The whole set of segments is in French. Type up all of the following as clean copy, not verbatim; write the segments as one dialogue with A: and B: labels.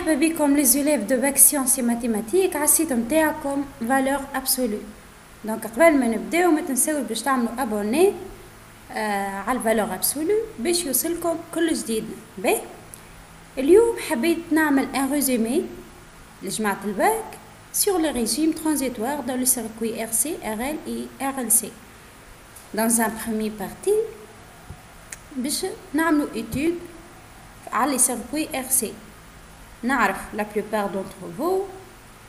A: مرحبا بكم les élèves de bac sciences et mathématiques على السيت نتاعكم valeur absolue. دونك قبل ما نبداو ما تنساوش باش تعملوا ابوني على الفالور ابسولو باش يوصلكم كل جديد. باهي اليوم حبيت نعمل ان ريزومي لجماعة الباك sur le régime transitoire dans le circuit RC, RL et RLC. Dans un premier partie باش نعملوا étude على les circuits RC. نعرف la plupart d'entre vous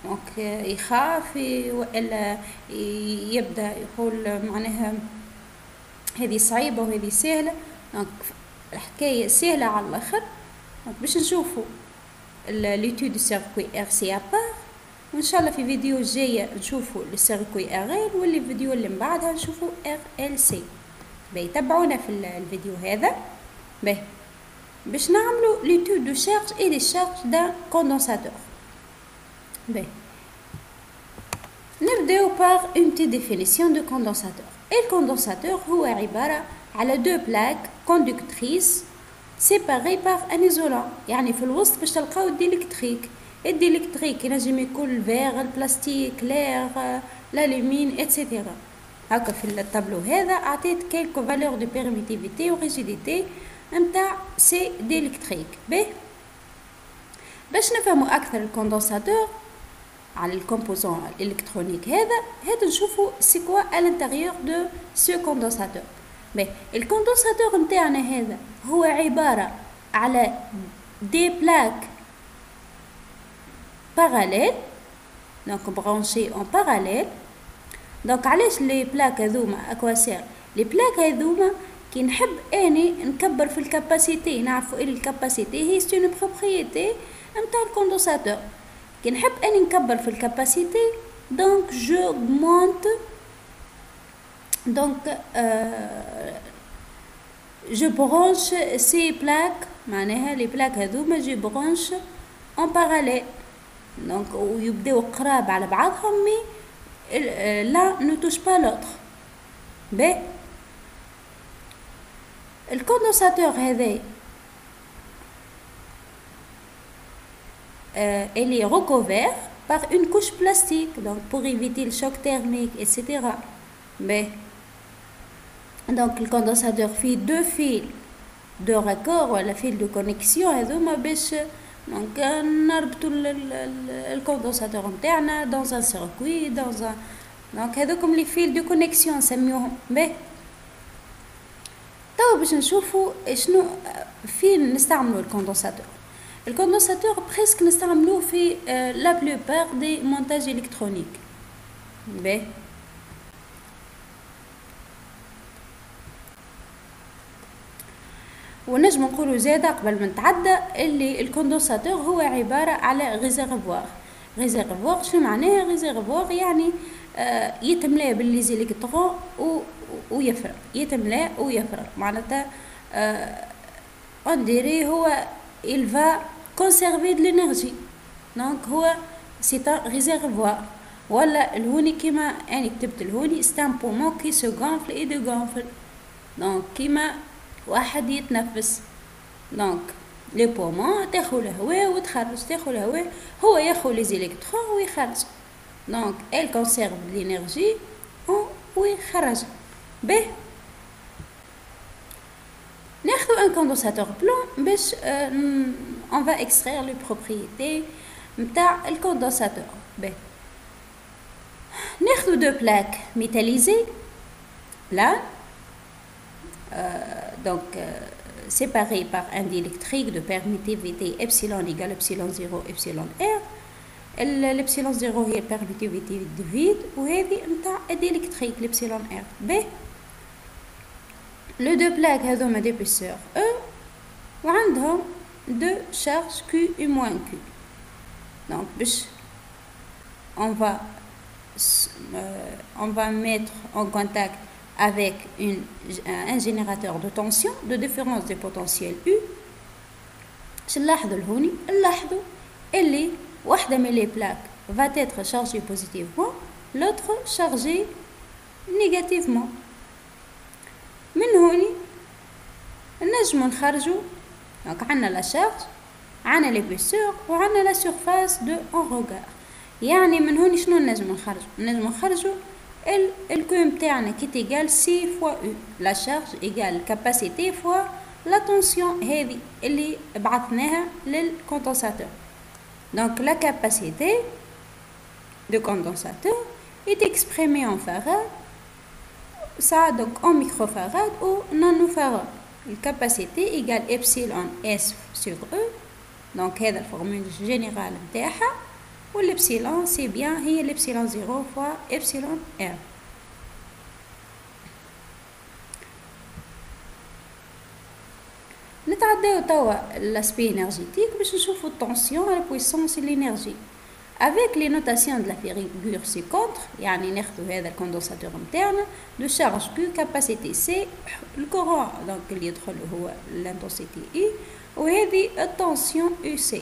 A: donc يخاف وإلا يبدأ يقول معناها هذه صعيبة وهذه سهلة. دونك الحكاية سهلة على الآخر. دونك باش نشوفوا l'étude du circuit RC à part، وإن شاء الله في فيديو جاية نشوفوا السيركوي RL، واللي الفيديو اللي من بعدها نشوفوا RLC. باهي تابعونا في الفيديو هذا. باهي باش نعملوا l'étude de charge et des charges d'un condensateur. باهي نبداو par une petite définition de condensateur. الكوندنساتور هو عبارة على deux plaques conductrices séparées par un isolant. يعني في الوسط باش تلقاو الديلكتريك. الديلكتريك ينجم يكون الفيغ، البلاستيك، لير، الالومين اتسيتيرا. هكا في الطابلو هذا عطيت كيلكو فالور دو بيرميتيفيتي و ريجيديتي نتاع سي ديلكتريك. باهي باش نفهموا اكثر الكوندنساتور على الكومبوزون الالكترونيك هذا نشوفوا سي كوا à l'intérieur de ce condensateur. باهي الكوندنساتور نتاعنا هذا هو عبارة على دي بلاك parallèles donc branchés en parallèle. donc علاش لي بلاك هذوما اكواسير؟ لي بلاك هذوما كي نحب اني نكبر في الكاباسيتي، نعرفوا ان الكاباسيتي هي سي اون بروبريتي نتاع الكوندنساتور. كي نحب اني نكبر في الكاباسيتي دونك جو مونت دونك جو برونش سي بلاك، معناها لي بلاك هذوما جو برونش en parallèle دونك ويبداو قراب على بعضهم مي لا ne touche pas l'autre. باهي الكوندنساتور هذا il est recouvert par une couche plastique donc pour éviter le choc thermique etc. باهي donc الكوندنساتور فيه deux fils de raccord ولا fil de connexion هذوما باش donc نربطوا الكوندنساتور نتاعنا dans un circuit dans un donc هذوكم لي fil de connexion نسميوهم. باهي توا باش نشوفوا شنو فين نستعملوا الكوندنساتور. الكوندنساتور بريسك نستعملوه في لا بلوبار دي مونتاج الكترونيك. باهي ونجم نقولوا زاده قبل ما نتعدى اللي الكوندنساتور هو عباره على ريزيرفوار. ريزيرفوار شنو معناه؟ ريزيرفوار يعني يتملى بالليزيلكترون ويفرغ، يتملى ويفرغ. معناتها on dirait هو il va conserver de l'énergie donc هو c'est un réservoir. ولا الهوني كيما يعني كتبت الهوني c'est un poumon qui se gonfle et dégonfle donc كيما واحد يتنفس. دونك لي بومون تاخذ الهواء وتخرج، تاخذ الهواء، هو ياخذ لي زيلكترون ويخرج. دونك elle conserve de l'énergie ويخرج. باهي ناخذ un condensateur blanc باش on va extraire les propriétés نتاع الكوندنساتور. باهي ناخذ deux plaques métallisées là donc séparées par un diélectrique de permittivité epsilon égale epsilon 0 epsilon r. الابسيلون 0 هي البيرميتيفيتي دو فيد وهذه نتاع الديلكتريك الابسيلون ار. باهي لو دو بلاك هذوما ديبيسور او وعندهم دو شارج كيو و موان كيو. دونك باش on va mettre en contact avec un générateur de tension de différence des potentiels U. نلاحظوا الهوني نلاحظوا اللي واحدة من les plaques va être chargée positivement, l'autre chargée négativement. من هوني نجمو نخرجوا دونك عندنا لا شارج عنا l'épaisseur وعنا la surface de en regard. يعني من هون شنو نجم نخرجو ال Q متاعنا qui est égal C fois U. La charge égale capacité fois la tension هذه اللي بعثناها للcondensateur. Donc la capacité de condensateur est exprimée en farad, ça donc en microfarad ou nanofarad. La capacité égale epsilon S sur E. Donc هذا الفورمule générale نتاعها. والإبسيلون سي بيان هي الإبسيلون 0 فوا إبسيلون R. نتعداو توا لاسبي énergétique باش نشوفو التونسيون على بويسونس الإنرجي avec les notations de la figure ci-contre. يعني ناخدو هذا الكوندنساتور نتاعنا دو شارج Q كاباسيتي سي الكورون دونك اللي يدخل هو الانتنسيتي I وهذه التونسيون UC.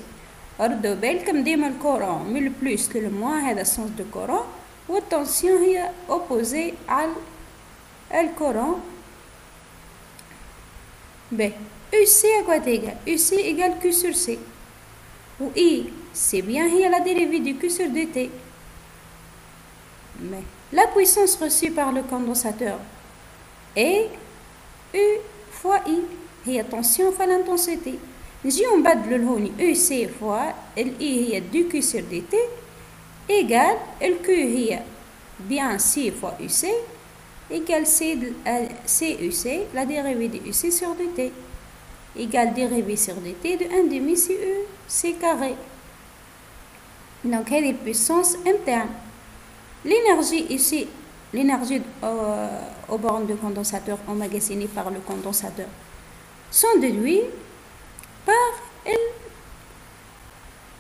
A: ردوا بالكم ديما الكورون من البلوس للموا هذا السنس دو كورون والتنسيون هي اوبوزي على الكورون. ب U C à quoi égal U C égale Q sur C ou I c'est bien هي la dérivée du Q sur dt. Mais la puissance reçue par le condensateur est U fois I هي tension fois l'intensité. نجيو نبدلو لهوني U C fois ال I هي du Q sur dt égale ال Q هي bien C fois U C égale C U C la dérivée de U C sur dt égale dérivée sur dt de 1 demi C U C carré. Donc هذه puissance interne. L'énergie ici, l'énergie aux bornes de condensateur emmagasinée par le condensateur sont déduits par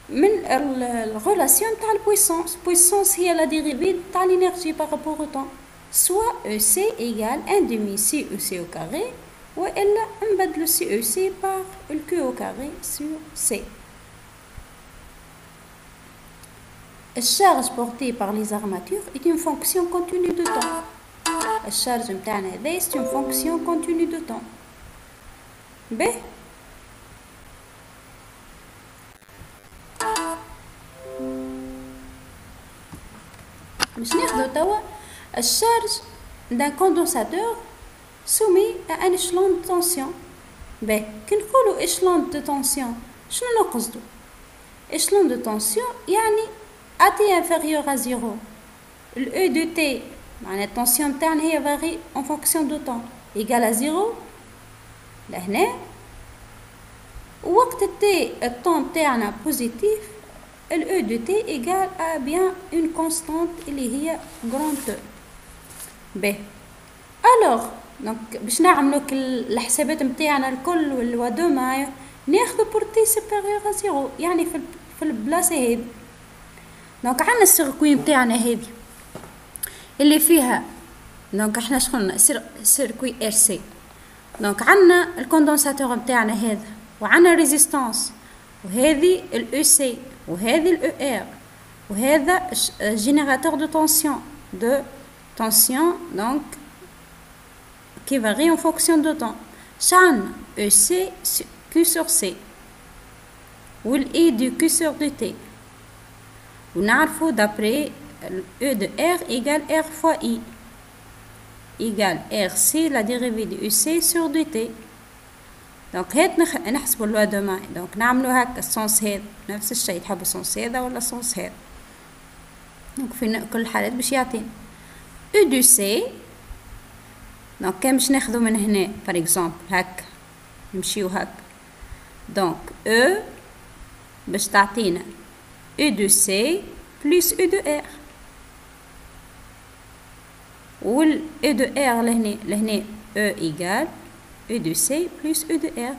A: la relation de la puissance. Puissance est la dérivée de l'énergie par rapport au temps. Soit EC égale 1 demi CEC au carré, ou elle embête le CEC par le Q au carré sur C. La charge portée par les armatures est une fonction continue de temps. La charge est une fonction continue de temps. B. باش ناخدو توا الشارج d'un condensateur soumis à un échelon de tension. باهي كي نقولوا échelon de tension شنو نقصدو؟ échelon de tension يعني AT inférieur à 0. Le E de T معناها التنسيون نتاعنا هي varie en fonction de temps égal à 0 لهنا. وقت T الطون نتاعنا positif ال E de T égale à bien une constante اللي هي grand E. ب alors donc باش نعملو الحسابات نتاعنا الكل والودوما ناخذ pour T supérieur à 0 يعني في البلاصه هذه. دونك عندنا السيركوي نتاعنا هذه اللي فيها دونك احنا شغلنا سيركوي ار سي. دونك عندنا الكوندنساتور نتاعنا هذا وعندنا ريزيستانس وهذه الاو سي وهذه الاو ار وهذا جينيراتور دو تونسيون دونك qui varie en fonction de temps. شعنا EC Q sur C والE du Q sur dt ونعرفو d'après E de R égale R fois I égale RC la dérivée de EC sur dt. دونك هاد نحسبو اللوا دو ماي. دونك نعملو هكا السونس هذا نفس الشيء تحبو السونس هذا ولا السونس هذا. دونك في كل الحالات باش يعطينا E de C. دونك كان باش ناخذو من هنا par exemple هكا نمشيو هكا. دونك E باش تعطينا E de C plus E de R وال E de R لهنا E égale E de C plus E de R.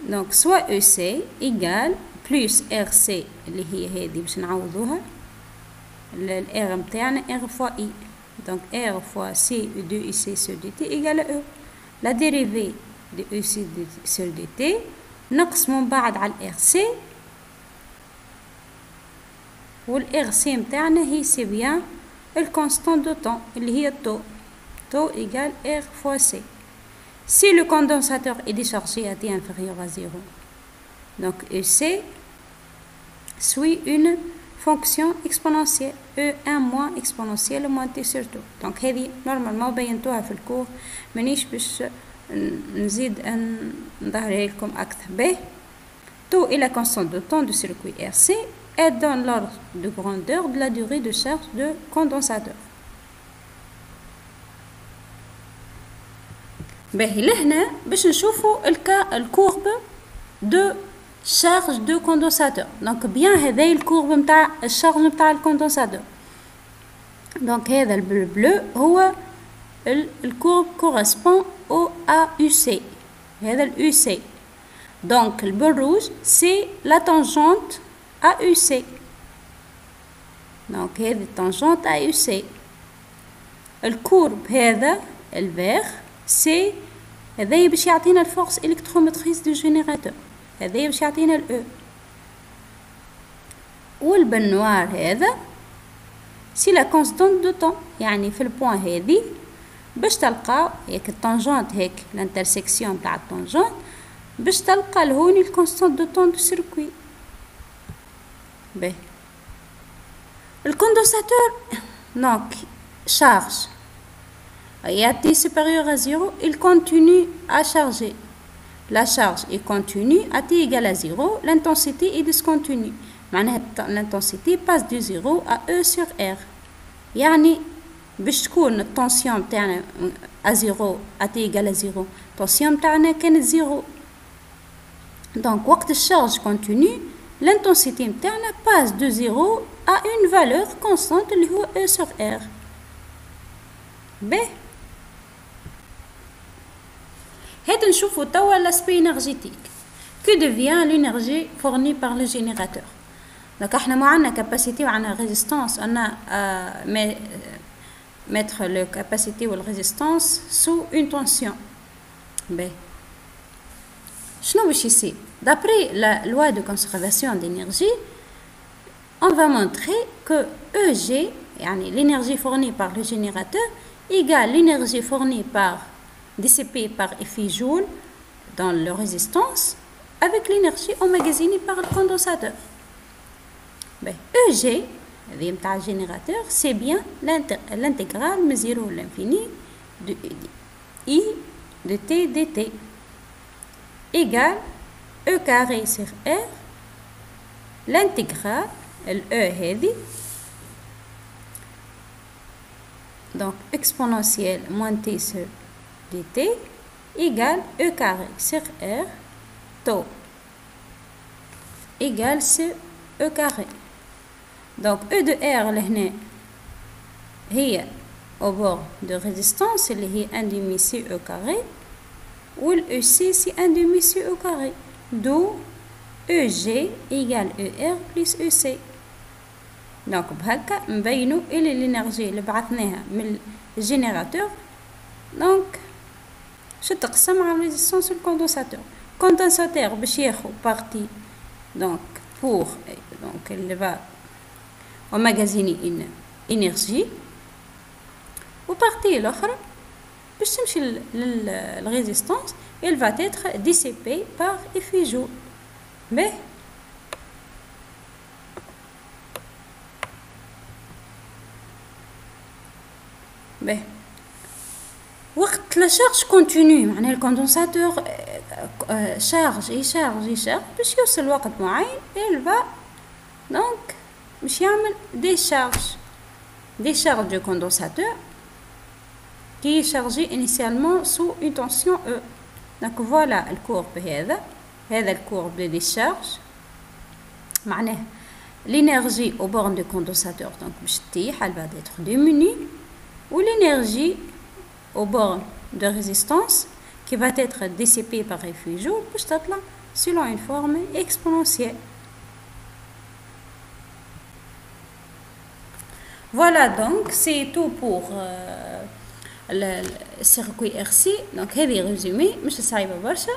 A: دونك soit EC égale plus RC اللي هي هذه باش نعوضوها ال R متاعنا R fois I. Donc R fois C de EC sur dt égale à E. La dérivée de EC sur dt نقسمو بعد على RC والRC متاعنا هي سي بيان الكونستانت دو طون اللي هي التو. تو égale R fois C. Si le condensateur est déchargé à T inférieur à 0, Donc EC suit une fonction exponentielle E1 moins exponentielle moins t sur 2. Donc هذه نورمالمون بينتوها في الكور، مانيش باش نزيد نظهرها لكم أكثر. به taux et la constante de temps du circuit RC est dans l'ordre de grandeur de la durée de charge de condensateur. باهي لهنا باش نشوفوا الكورب دو charge de condensateur. Donc bien هذا الكورب نتاع الشارج نتاع الكوندنساتور. Donc هذا البلو هو الكورب correspond au AUC. هذا الUC. Donc le bleu rouge c'est la tangente AUC. Donc هذه tangente AUC. الكورب هذا الفير سي هذا باش يعطينا الفورس الكتروموتريس دو جينيراتور، هذا باش يعطينا الاو. والبنوار هذا سي لا كونستانت دو طون، يعني في البوان هذه باش تلقى هيك الطونجونت هيك الانترسيكسيون تاع الطونجونت باش تلقى لهوني الكونستانت دو طون دو سيركوي. باهي الكوندنساتور دونك charge et à t supérieur à 0, il continue à charger. La charge est continue, à t égale à 0, l'intensité est discontinue. L'intensité passe de 0 à E sur R. يعني باش تكون التنسيون تاعنا à 0 à t égale à 0 التنسيون تاعنا كانت 0. Donc وقت الشارج continue l'intensité تاعنا passe de 0 à une valeur constante اللي هو E sur R. باهي هذا نشوفوا توا l'aspect énergétique. Que devient l'énergie fournie par le générateur. Donc احنا ما عندنا capacité وعندنا résistance، عندنا mettre le capacité ou la résistance sous une tension. باهي شنو باش يصير؟ D'après la loi de conservation d'énergie, on va montrer que EG يعني l'énergie fournie par le générateur égale l'énergie fournie dissipée par effet Joule dans la résistance avec l'énergie emmagasinée par le condensateur. Ben, EG, le générateur, c'est bien l'intégrale de 0 à l'infini de I de T dt égale E carré sur R, l'intégrale, le E هذه donc exponentielle moins t sur dt égale E carré sur R taux égale sur E carré. Donc E de R لهنا هي au bord de résistance اللي هي 1 demi C E carré وال EC c'est 1 demi C E carré, d'où EG égale ER plus EC. Donc بهكا نبينوا إلى الإنرجي اللي بعثناها من الجينيراتور donc je تقسم على ريزيستانس الكوندنساتور. الكوندنساتور باش ياخذ بارتي donc pour donc elle va emmagasiner une énergie وبارتي الأخرى باش تمشي للريزيستانس elle va être dissipée par effet Joule. باهي باهي وقت لا شارج كونتينيو معناها الكوندنساتور شارج يشارج باش يوصل وقت معين il va donc باش يعمل décharge du condensateur qui est chargé initialement sous une tension E. Donc voilà le courbe هذا le courbe de décharge معناه l'énergie au bornes du condensateur donc باش تطيح elle va être diminuée ou l'énergie aux bornes de résistance qui va être dissipée par effet Joule باش تطلع selon une forme exponentielle. Voilà donc c'est tout pour le circuit RC. donc هذه ريزومي مش صعيبة برشا.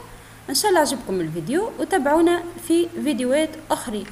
A: ان شاء الله عجبكم الفيديو وتابعونا في فيديوهات اخرى.